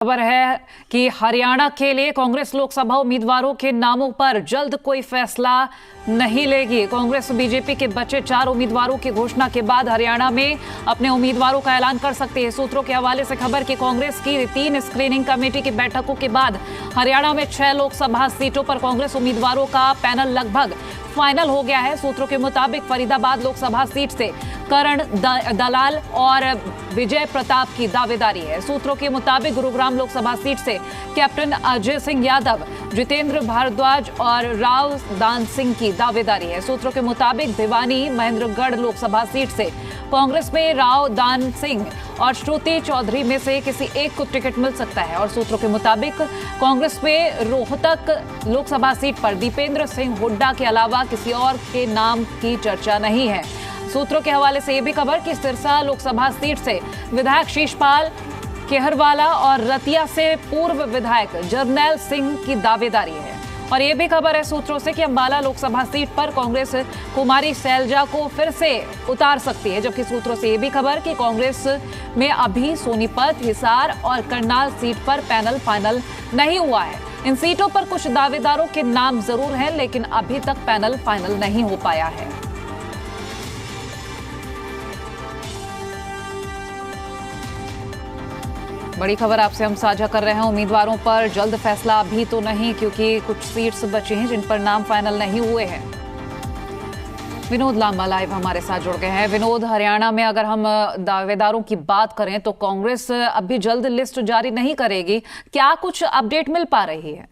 खबर है कि हरियाणा के लिए कांग्रेस लोकसभा उम्मीदवारों के नामों पर जल्द कोई फैसला नहीं लेगी। कांग्रेस बीजेपी के बचे 4 उम्मीदवारों की घोषणा के बाद हरियाणा में अपने उम्मीदवारों का ऐलान कर सकती है। सूत्रों के हवाले से खबर कि कांग्रेस की 3 स्क्रीनिंग कमेटी की बैठकों के बाद हरियाणा में 6 लोकसभा सीटों पर कांग्रेस उम्मीदवारों का पैनल लगभग फाइनल हो गया है। सूत्रों के मुताबिक फरीदाबाद लोकसभा सीट से करण दलाल और विजय प्रताप की दावेदारी है। सूत्रों के मुताबिक गुरुग्राम लोकसभा सीट से कैप्टन अजय सिंह यादव, जितेंद्र भारद्वाज और राव दान सिंह की दावेदारी है। सूत्रों के मुताबिक भिवानी महेंद्रगढ़ लोकसभा सीट से कांग्रेस में राव दान सिंह और श्रुति चौधरी में से किसी एक को टिकट मिल सकता है। और सूत्रों के मुताबिक कांग्रेस में रोहतक लोकसभा सीट पर दीपेंद्र सिंह हुड्डा के अलावा किसी और के नाम की चर्चा नहीं है। सूत्रों के हवाले से यह भी खबर कि सिरसा लोकसभा सीट से विधायक शीशपाल केहरवाला और रतिया से पूर्व विधायक जरनैल सिंह की दावेदारी है। और यह भी खबर है सूत्रों से कि अंबाला लोकसभा सीट पर कांग्रेस कुमारी सैलजा को फिर से उतार सकती है। जबकि सूत्रों से यह भी खबर कि कांग्रेस में अभी सोनीपत, हिसार और करनाल सीट पर पैनल फाइनल नहीं हुआ है। इन सीटों पर कुछ दावेदारों के नाम जरूर हैं, लेकिन अभी तक पैनल फाइनल नहीं हो पाया है। बड़ी खबर आपसे हम साझा कर रहे हैं। उम्मीदवारों पर जल्द फैसला अभी तो नहीं, क्योंकि कुछ सीट्स बची हैं जिन पर नाम फाइनल नहीं हुए हैं। विनोद लांबा लाइव हमारे साथ जुड़ गए हैं। विनोद, हरियाणा में अगर हम दावेदारों की बात करें तो कांग्रेस अभी जल्द लिस्ट जारी नहीं करेगी, क्या कुछ अपडेट मिल पा रही है?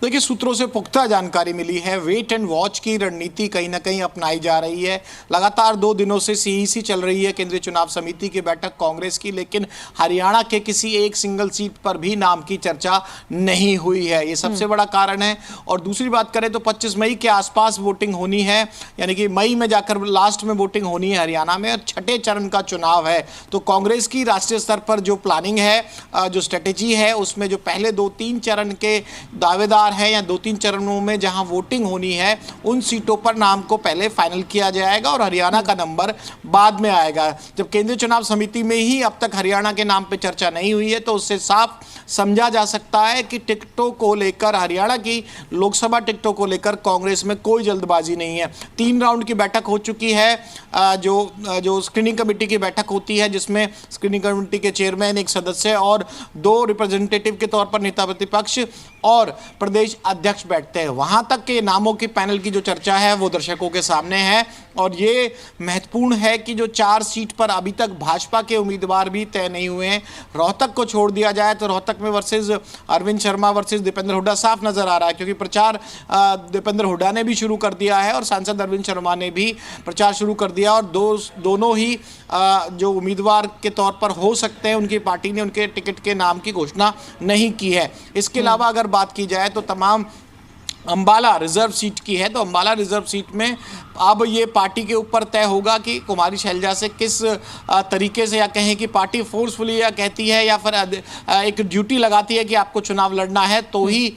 देखिए, सूत्रों से पुख्ता जानकारी मिली है। वेट एंड वॉच की रणनीति कहीं ना कहीं अपनाई जा रही है। लगातार 2 दिनों से सीईसी चल रही है, केंद्रीय चुनाव समिति की बैठक कांग्रेस की, लेकिन हरियाणा के किसी एक सिंगल सीट पर भी नाम की चर्चा नहीं हुई है। ये सबसे बड़ा कारण है। और दूसरी बात करें तो 25 मई के आसपास वोटिंग होनी है, यानी कि मई में जाकर लास्ट में वोटिंग होनी है हरियाणा में, और 6ठे चरण का चुनाव है। तो कांग्रेस की राष्ट्रीय स्तर पर जो प्लानिंग है, जो स्ट्रेटेजी है, उसमें जो पहले 2-3 चरण के दावेदार है या 2-3 चरणों में जहां वोटिंग होनी है, उन सीटों पर नाम को पहले फाइनल किया जाएगा और हरियाणा का नंबर बाद में आएगा। जब केंद्रीय चुनाव समिति में ही अब तक हरियाणा के नाम पे चर्चा नहीं हुई है, तो उससे साफ समझा जा सकता है कि टिकटों को लेकर, हरियाणा की लोकसभा टिकटों को लेकर कांग्रेस में कोई जल्दबाजी नहीं है। 3 राउंड की बैठक हो चुकी है। जो स्क्रीनिंग कमेटी की बैठक होती है, जिसमें स्क्रीनिंग कमेटी के चेयरमैन, एक सदस्य और 2 रिप्रेजेंटेटिव के तौर पर नेता प्रतिपक्ष और प्रदेश अध्यक्ष बैठते हैं, वहां तक के नामों की पैनल की जो चर्चा है वो दर्शकों के सामने है। और ये महत्वपूर्ण है कि जो 4 सीट पर अभी तक भाजपा के उम्मीदवार भी तय नहीं हुए हैं। रोहतक को छोड़ दिया जाए तो रोहतक में वर्सेस अरविंद शर्मा वर्सेस दीपेंद्र हुड्डा साफ नजर आ रहा है, क्योंकि प्रचार दीपेंद्र हुड्डा ने भी शुरू कर दिया है और सांसद अरविंद शर्मा ने भी प्रचार शुरू कर दिया। और दोनों ही जो उम्मीदवार के तौर पर हो सकते हैं, उनकी पार्टी ने उनके टिकट के नाम की घोषणा नहीं की है। इसके अलावा अगर बात की जाए तो तमाम अंबाला रिजर्व सीट की है, तो अंबाला रिजर्व सीट में अब ये पार्टी के ऊपर तय होगा कि कुमारी शैलजा से किस तरीके से, या कहें कि पार्टी फोर्सफुली या कहती है या फिर एक ड्यूटी लगाती है कि आपको चुनाव लड़ना है तो ही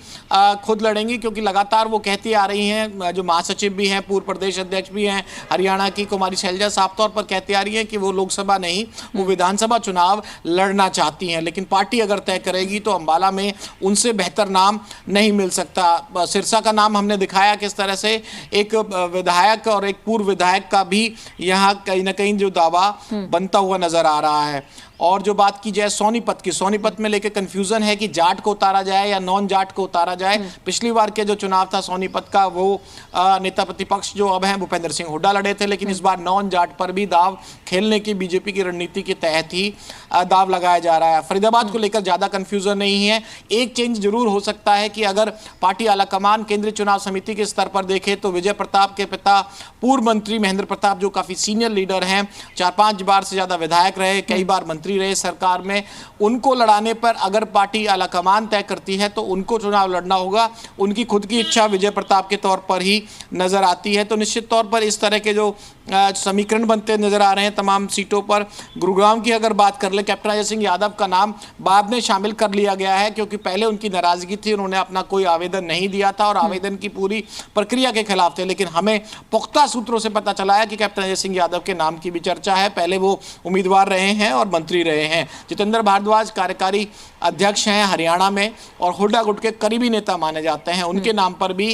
खुद लड़ेंगी। क्योंकि लगातार वो कहती आ रही हैं, जो महासचिव भी हैं, पूर्व प्रदेश अध्यक्ष भी हैं हरियाणा की, कुमारी शैलजा साफ तौर पर कहती आ रही है कि वो लोकसभा नहीं, वो विधानसभा चुनाव लड़ना चाहती हैं। लेकिन पार्टी अगर तय करेगी तो अंबाला में उनसे बेहतर नाम नहीं मिल सकता। सिरसा का नाम हमने दिखाया किस तरह से एक विधायक और एक पूर्व विधायक का भी यहां कहीं ना कहीं जो दावा बनता हुआ नजर आ रहा है। और जो बात की जाए सोनीपत की, सोनीपत में लेके कंफ्यूजन है कि जाट को उतारा जाए या नॉन जाट को उतारा जाए। पिछली बार के जो चुनाव था सोनीपत का, वो नेता प्रतिपक्ष जो अब हैं भूपेंद्र सिंह हुड्डा लड़े थे, लेकिन इस बार नॉन जाट पर भी दाव खेलने की बीजेपी की रणनीति के तहत ही दाव लगाया जा रहा है। फरीदाबाद को लेकर ज्यादा कंफ्यूजन नहीं है। एक चेंज जरूर हो सकता है कि अगर पार्टी आलाकमान केंद्रीय चुनाव समिति के स्तर पर देखे तो विजय प्रताप के पिता पूर्व मंत्री महेंद्र प्रताप, जो काफी सीनियर लीडर हैं, 4-5 बार से ज्यादा विधायक रहे, कई बार मंत्री रहे सरकार में, उनको लड़ाने पर अगर पार्टी आलाकमान तय करती है तो उनको चुनाव लड़ना होगा। उनकी खुद की इच्छा विजय प्रताप के तौर पर ही नजर आती है। तो निश्चित तौर पर इस तरह के जो समीकरण बनते नजर आ रहे हैं तमाम सीटों पर। गुरुग्राम की अगर बात कर ले, कैप्टन अजय सिंह यादव का नाम बाद में शामिल कर लिया गया है, क्योंकि पहले उनकी नाराजगी थी, उन्होंने अपना कोई आवेदन नहीं दिया था और आवेदन की पूरी प्रक्रिया के खिलाफ थे। लेकिन हमें पुख्ता सूत्रों से पता चला है कि कैप्टन अजय सिंह यादव के नाम की भी चर्चा है। पहले वो उम्मीदवार रहे हैं और मंत्री ही रहे हैं। जितेंद्र भारद्वाज कार्यकारी अध्यक्ष हैं हरियाणा में और हुड्डा गुट के करीबी नेता माने जाते हैं। उनके नाम पर भी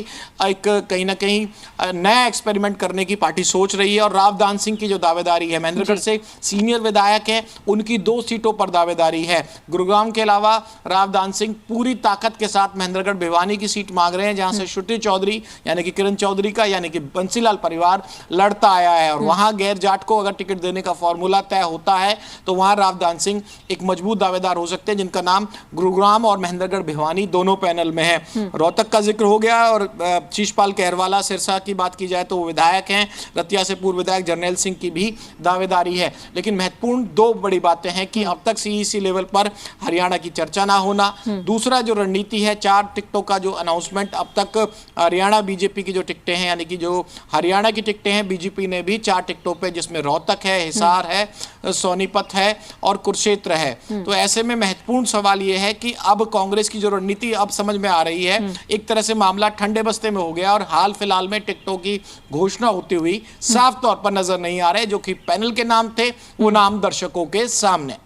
एक कहीं ना कहीं नया एक्सपेरिमेंट करने की पार्टी सोच रही है। और रावदान सिंह की जो दावेदारी है, महेंद्रगढ़ से सीनियर विधायक हैं, उनकी 2 सीटों पर दावेदारी है। गुरुग्राम के अलावा रावदान सिंह पूरी ताकत के साथ महेंद्रगढ़ भिवानी की सीट मांग रहे हैं, जहां से श्रुति चौधरी यानी कि किरण चौधरी का यानी कि बंसीलाल परिवार लड़ता आया है। और वहां गैर जाट को अगर टिकट देने का फॉर्मूला तय होता है तो वहां रावदान सिंह एक मजबूत दावेदार हो सकते हैं, जिनका नाम गुरुग्राम और महेंद्रगढ़ भिवानी दोनों पैनल में है। रोहतक का जिक्र हो गया और शीशपाल कहरवाला सिरसा की बात की जाए तो वो विधायक हैं। रतिया से पूर्व विधायक जरनैल सिंह की भी दावेदारी है। लेकिन महत्वपूर्ण 2 बड़ी बातें हैं कि अब तक सीईसी लेवल पर हरियाणा की चर्चा ना होना, दूसरा जो रणनीति है 4 टिकटों का जो अनाउंसमेंट, अब तक हरियाणा बीजेपी की जो टिकटें हैं यानी कि जो हरियाणा की टिकटें हैं, बीजेपी ने भी 4 टिकटों पे, जिसमें रोहतक है, हिसार है, सोनीपत है और कुरुक्षेत्र है। तो ऐसे में महत्वपूर्ण सवाल यह है कि अब कांग्रेस की जो रणनीति अब समझ में आ रही है, एक तरह से मामला ठंडे बस्ते में हो गया और हाल फिलहाल में टिकटों की घोषणा होती हुई साफ तौर पर नजर नहीं आ रहे। जो कि पैनल के नाम थे वो नाम दर्शकों के सामने।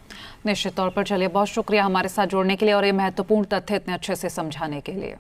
निश्चित तौर पर। चलिए, बहुत शुक्रिया हमारे साथ जुड़ने के लिए और ये महत्वपूर्ण तथ्य इतने अच्छे से समझाने के लिए।